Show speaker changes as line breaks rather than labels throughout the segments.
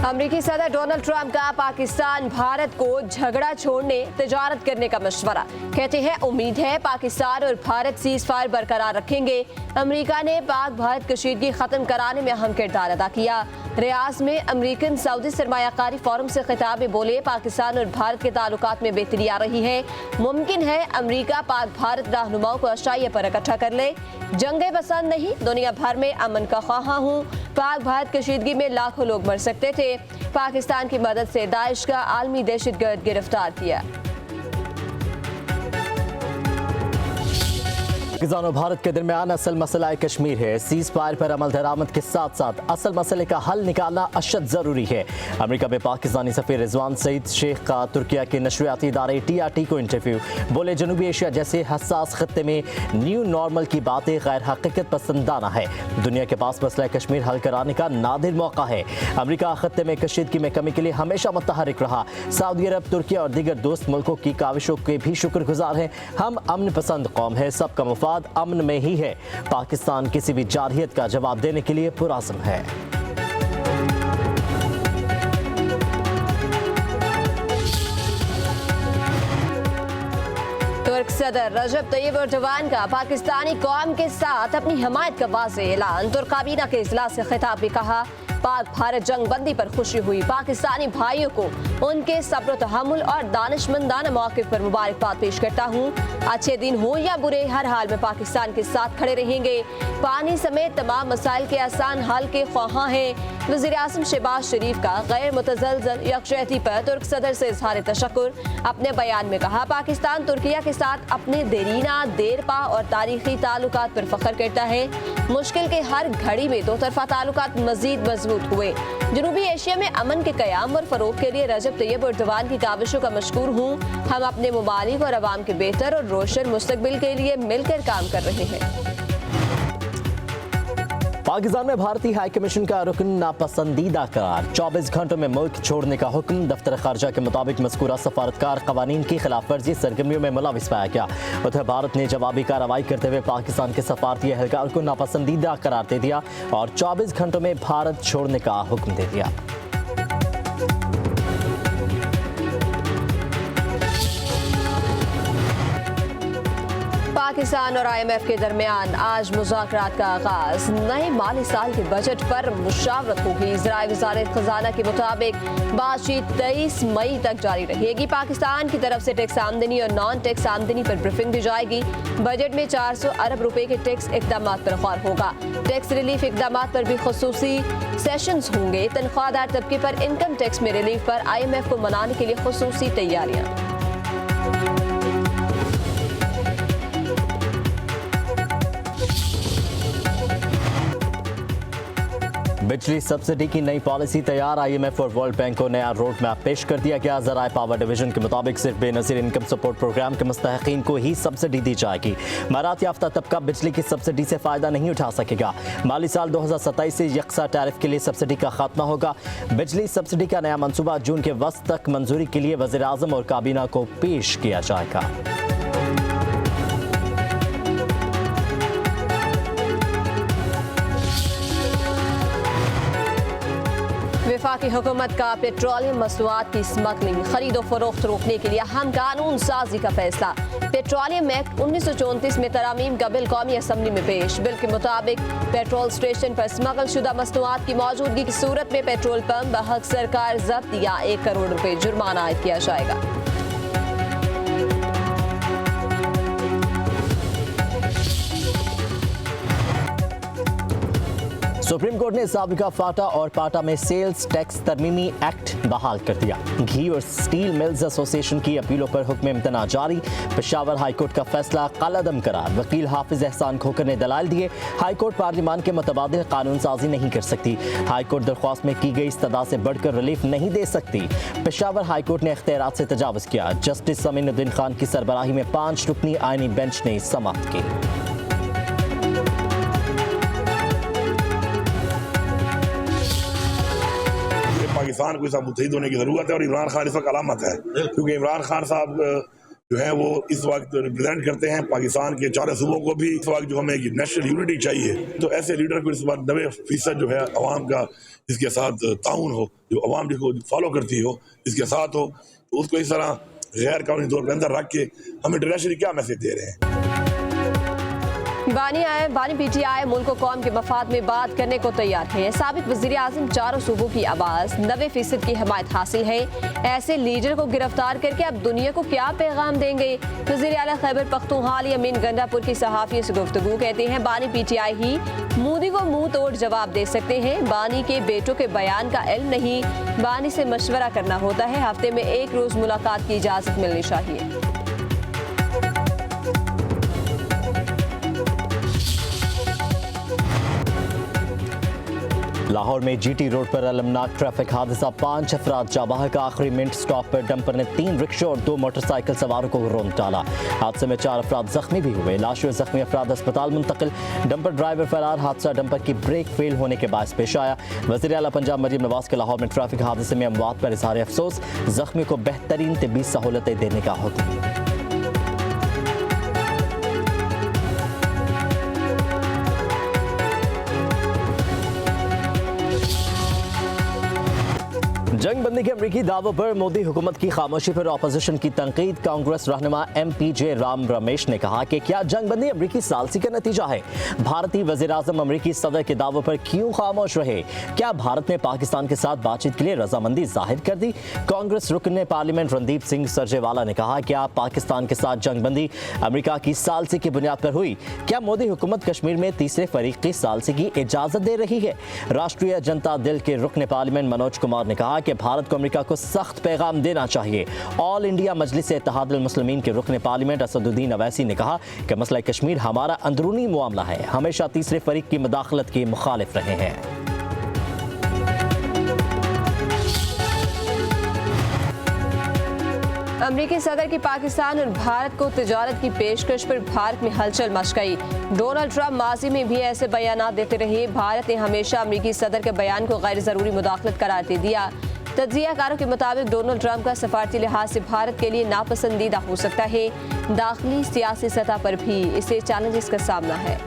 अमेरिकी सदर Donald Trump का पाकिस्तान भारत को झगड़ा छोड़ने तिजारत करने का मशवरा। कहते हैं उम्मीद है पाकिस्तान और भारत सीज फायर बरकरार रखेंगे। अमेरिका ने पाक भारत कशीदगी खत्म कराने में अहम किरदार अदा किया। रियाद में अमेरिकन सऊदी सरमायाकारी फोरम से खिताब में बोले, पाकिस्तान और भारत के ताल्लुकात में बेहतरी आ रही है। मुमकिन है अमेरिका पाक भारत रहनुमाओं को आशाइया पर इकट्ठा कर ले। जंगे पसंद नहीं, दुनिया भर में अमन का ख्वाहा हूँ। पाक भारत कशीदगी में लाखों लोग मर सकते थे। पाकिस्तान की मदद से दाइश का आलमी दहशतगर्द गिरफ्तार किया।
पाकिस्तान और भारत के दरमियान असल मसला कश्मीर है। सीज फायर पर अमल दरामद के साथ साथ असल मसले का हल निकालना अशद ज़रूरी है। अमेरिका में पाकिस्तानी सफ़ीर रिजवान सईद शेख का तुर्किया के नशरियाती इदारे TRT को इंटरव्यू। बोले, जनूबी एशिया जैसे हसास खत्ते में न्यू नॉर्मल की बातें गैर हकीकत पसंदाना है। दुनिया के पास मसला कश्मीर हल कराने का नादिर मौका है। अमेरिका खत्ते में कशीदगी में कमी के लिए हमेशा मुतहरिक रहा। सऊदी अरब, तुर्किया और दीगर दोस्त मुल्कों की काविशों के भी शुक्रगुजार हैं। हम अमन पसंद कौम है, सबका मुफाद अमन में ही है। पाकिस्तान किसी भी जारहियत का जवाब देने के लिए पुरअज़्म है।
तुर्क सदर रजब तैयब एर्दोगान का पाकिस्तानी कौम के साथ अपनी हमायत का वाज़ेह ऐलान। तुर्क काबीना के इजलास से खिताब में कहा, पाक भारत जंग बंदी पर खुशी हुई। पाकिस्तानी भाइयों को उनके सब्र तहम्मुल और दानिशमंदाना मौक़िफ़ पर मुबारकबाद पेश करता हूँ। अच्छे दिन हो या बुरे, हर हाल में पाकिस्तान के साथ खड़े रहेंगे। पानी समेत तमाम मसाइल के आसान हल के ख्वाहां हैं। वज़ीर-ए-आज़म शहबाज शरीफ का गैर मुतज़लज़ल यकजहती पर तुर्क सदर से इज़हार तशक्कुर। अपने बयान में कहा, पाकिस्तान तुर्किया के साथ अपने देरीना, देरपा और तारीखी ताल्लुकात पर फ़ख्र करता है। मुश्किल के हर घड़ी में दो तरफ़ा ताल्लुकात मज़ीद मजबूत हुए। जनूबी एशिया में अमन के क़याम और फ़रोग़ के लिए रजब तैयब एर्दोगान की काविशों का मशकूर हूँ। हम अपने ममालिक और अवाम के बेहतर और रोशन मुस्तक़बिल के लिए मिलकर काम कर रहे हैं।
पाकिस्तान में भारतीय हाई कमीशन का रुकन नापसंदीदा करार। 24 घंटों में मुल्क छोड़ने का हुक्म। दफ्तर खारजा के मुताबिक मज़कूरा सफारतकार क़वानीन की खिलाफ वर्जी सरगर्मियों में मुलविस पाया गया। उधर भारत ने जवाबी कार्रवाई करते हुए पाकिस्तान के सफारती एहलकार को नापसंदीदा करार दे दिया और 24 घंटों में भारत छोड़ने का हुक्म दे दिया।
पाकिस्तान और IMF के दरमियान आज मुज़ाकरात का आगाज़। नए माली साल के बजट पर मुशावरत होगी। ज़राए वज़ारत ख़ज़ाना के मुताबिक बातचीत 23 मई तक जारी रहेगी। पाकिस्तान की तरफ से टैक्स आमदनी और नॉन टैक्स आमदनी पर ब्रीफिंग दी जाएगी। बजट में 400 अरब रुपए के टैक्स इक़दाम पर गौर होगा। टैक्स रिलीफ इक़दाम पर भी खुसूसी सेशंस होंगे। तनख्वाहदार तबके पर इनकम टैक्स में रिलीफ पर IMF को मनाने के लिए खुसूसी तैयारियाँ।
बिजली सब्सिडी की नई पॉलिसी तैयार। IMF और वर्ल्ड बैंक को नया रोड मैप पेश कर दिया गया। ज़राए पावर डिवीजन के मुताबिक सिर्फ बेनज़ीर इनकम सपोर्ट प्रोग्राम के मुस्तहिकीन को ही सब्सिडी दी जाएगी। मरात याफ्ता तबका बिजली की सब्सिडी से फ़ायदा नहीं उठा सकेगा। माली साल 2027 से यकसा टैरिफ के लिए सब्सिडी का खात्मा होगा। बिजली सब्सिडी का नया मनसूबा जून के वस्त तक मंजूरी के लिए वज़ीर-ए-आज़म और काबीना को पेश किया जाएगा।
वफाकी हुकूमत का पेट्रोलियम मसनूआत की स्मगलिंग, खरीदो फरोख्त रोकने के लिए अहम कानून साजी का फैसला। पेट्रोलियम एक्ट 1934 में तरामीम का बिल कौमी असम्बली में पेश। बिल के मुताबिक पेट्रोल स्टेशन पर स्मगल शुदा मसनूआत की मौजूदगी की सूरत में पेट्रोल पंप बहक सरकार जब्त या 1 करोड़ रुपए जुर्माना आयद किया जाएगा।
सुप्रीम कोर्ट ने साबिका फाटा और पाटा में सेल्स टैक्स तरमीमी एक्ट बहाल कर दिया। घी और स्टील मिल्स एसोसिएशन की अपीलों पर हुक्म इम्तना जारी। पेशावर हाईकोर्ट का फैसला कलअदम करार। वकील हाफिज एहसान खोकर ने दलाल दिए। हाईकोर्ट पार्लियामान के मुतबादिल कानून साजी नहीं कर सकती। हाईकोर्ट दरख्वास्त में की गई इस्तदा से बढ़कर रिलीफ नहीं दे सकती। पेशावर हाईकोर्ट ने इख्तियारात से तजावुज़ किया। जस्टिस समीनुद्दीन खान की सरबराही में 5 रुकनी आईनी बेंच ने समाअत की।
पाकिस्तान को इसका मुत्तहिद होने की ज़रूरत है और इमरान खान इस वक्त अलामत है, क्योंकि इमरान खान साहब जो है वो इस वक्त रिप्रेजेंट करते हैं पाकिस्तान के चारों सूबों को भी। इस वक्त जो हमें नेशनल यूनिटी चाहिए, तो ऐसे लीडर को इस बार 90% जो है अवाम का इसके साथ ताउन हो, जो अवाम जिसको फॉलो करती हो, इसके साथ हो, तो उसको इस तरह गैर कानूनी तौर पर अंदर रख के हम इंटरनेशनली क्या मैसेज दे रहे हैं।
बानी पीटीआई मुल्क और कौम के मफाद में बात करने को तैयार है। साबिक वज़ीर आज़म चारों सूबों की आवाज़, 90% की हमायत हासिल है। ऐसे लीडर को गिरफ्तार करके अब दुनिया को क्या पैगाम देंगे। वज़ीर आला खैबर पख्तूनख्वा यमीन गंडापुर की सहाफ़ियों से गुफ्तगू, कहते हैं बानी पीटीआई ही मोदी को मुंह तोड़ जवाब दे सकते हैं। बानी के बेटों के बयान का इल्म नहीं, बानी से मशवरा करना होता है। हफ्ते में एक रोज़ मुलाकात की इजाज़त मिलनी चाहिए।
लाहौर में जीटी रोड पर अलमनाक ट्रैफिक हादसा, 5 अफराद जाबाह का। आखिरी मिनट स्टॉप पर डंपर ने 3 रिक्शा और 2 मोटरसाइकिल सवारों को रौंद डाला। हादसे में 4 अफराद जख्मी भी हुए। लाशों जख्मी अफराद अस्पताल मुंतकिल। डंपर ड्राइवर फरार। हादसा डंपर की ब्रेक फेल होने के बायस पेश आया। वज़ीर आला पंजाब मरीम नवाज के लाहौर में ट्रैफिक हादसे में अमवात पर इजहार अफसोस। जख्मी को बेहतरीन तिब्बी सहूलतें देने का हुक्म। जंग बंदी के अमरीकी दावों पर मोदी हुकूमत की खामोशी पर अपोजिशन की तनकीद। कांग्रेस रहनुमा MPJ राम रमेश ने कहा कि क्या जंग बंदी अमरीकी सालसी का नतीजा है। भारतीय वज़ीर आज़म अमरीकी सदर के दावों पर क्यों खामोश रहे। क्या भारत ने पाकिस्तान के साथ बातचीत के लिए रजामंदी जाहिर कर दी। कांग्रेस रुकन पार्लियामेंट रणदीप सिंह सरजेवाला ने कहा क्या पाकिस्तान के साथ जंग बंदी अमरीका की सालसी की बुनियाद पर हुई। क्या मोदी हुकूमत कश्मीर में तीसरे फरीक की सालसी की इजाजत दे रही है। राष्ट्रीय जनता दल के रुकन पार्लियामेंट मनोज कुमार ने कहा कि भारत को अमेरिका को सख्त पैगाम देना चाहिए। ऑल इंडिया मजलिस इत्तेहादुल मुस्लिमीन के रुकन पार्लियामेंट असदुद्दीन अवैसी ने कहा कि मसला कश्मीर हमारा अंदरूनी मामला है, हमेशा तीसरे फरीक की मुदाखलत के मुखालिफ रहे हैं।
अमरीकी सदर की पाकिस्तान और भारत को तिजारत की पेशकश पर भारत में हलचल मच गई। डोनाल्ड ट्रंप माजी में भी ऐसे बयान देते रहे। भारत ने हमेशा अमरीकी सदर के बयान को गैर ज़रूरी मुदाखलत करार दे दिया। तज्ज़ियाकारों के मुताबिक डोनाल्ड ट्रंप का सफारती लिहाज से भारत के लिए नापसंदीदा हो सकता है। दाखिली सियासी सतह पर भी इसे चैलेंजेस का सामना है।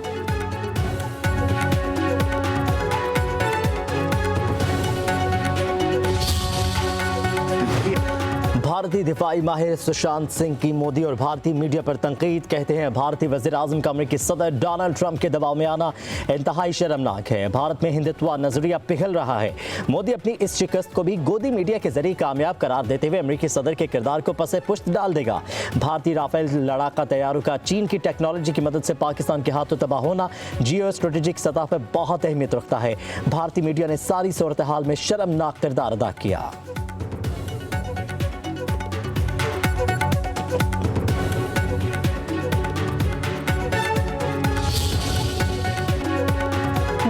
भारतीय दिफाई माहिर सुशांत सिंह की मोदी और भारतीय मीडिया पर तनकीद। कहते हैं भारतीय वज़ीर आज़म का अमरीकी सदर डोनाल्ड ट्रंप के दबाव में आना इंतहाई शर्मनाक है। भारत में हिंदुत्व नजरिया पिघल रहा है। मोदी अपनी इस शिकस्त को भी गोदी मीडिया के जरिए कामयाब करार देते हुए अमरीकी सदर के किरदार को पसे पुश्त डाल देगा। भारतीय राफेल लड़ाका तैयारों का चीन की टेक्नोलॉजी की मदद से पाकिस्तान के हाथों तबाह होना जियो स्ट्रेटेजिक सतह पर बहुत अहमियत रखता है। भारतीय मीडिया ने सारी सूरत हाल में शर्मनाक किरदार अदा किया।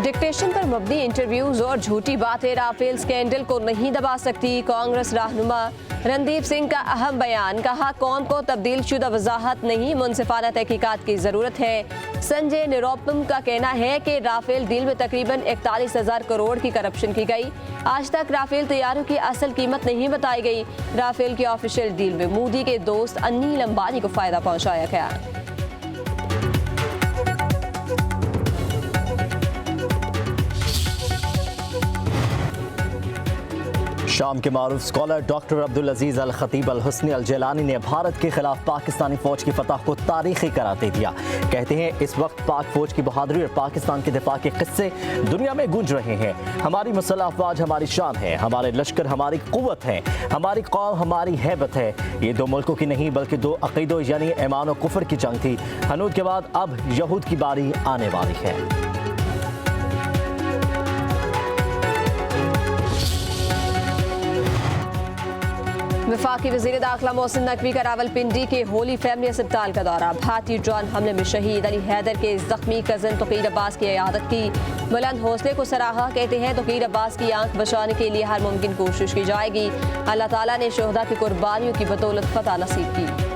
डिक्टेशन पर मबनी इंटरव्यूज और झूठी बातें राफेल स्कैंडल को नहीं दबा सकती। कांग्रेस रहनुमा रणदीप सिंह का अहम बयान, कहा कौम को तब्दील शुदा वजाहत नहीं, मुनसिफाना तहकीकात की जरूरत है। संजय निरुपम का कहना है कि राफेल डील में तकरीबन 41,000 करोड़ की करप्शन की गई। आज तक राफेल तैयारों की असल कीमत नहीं बताई गई। राफेल की ऑफिशियल डील में मोदी के दोस्त अनिल अंबानी को फायदा पहुंचाया गया।
शाम के मारूफ स्कॉलर डॉक्टर अब्दुल अजीज अल खतीब अल हुस्नी अल जैलानी ने भारत के खिलाफ पाकिस्तानी फौज की फतह को तारीखी करार दे दिया। कहते हैं इस वक्त पाक फौज की बहादुरी और पाकिस्तान के दिफा के किस्से दुनिया में गूंज रहे हैं। हमारी मुसल्लह अफवाज हमारी शान है, हमारे लश्कर हमारी कुव्वत है, हमारी कौम हमारी हैबत है। ये 2 मुल्कों की नहीं बल्कि 2 अकीदों यानी ईमान और कुफ्र की जंग थी। हनूद के बाद अब यहूद की बारी आने वाली है।
वफाकी वज़ीर दाखिला मोहसिन नकवी का रावलपिंडी के होली फैमिली अस्पताल का दौरा। भारतीय ड्रोन हमले में शहीद अली हैदर के जख्मी कजन तोकीर अब्बास की इयादत की। बुलंद हौसले को सराहा। कहते हैं तोकीर अब्बास की आंख बचाने के लिए हर मुमकिन कोशिश की जाएगी। अल्लाह ताला ने शोहदा की कुर्बानियों की बदौलत फतह नसीब की।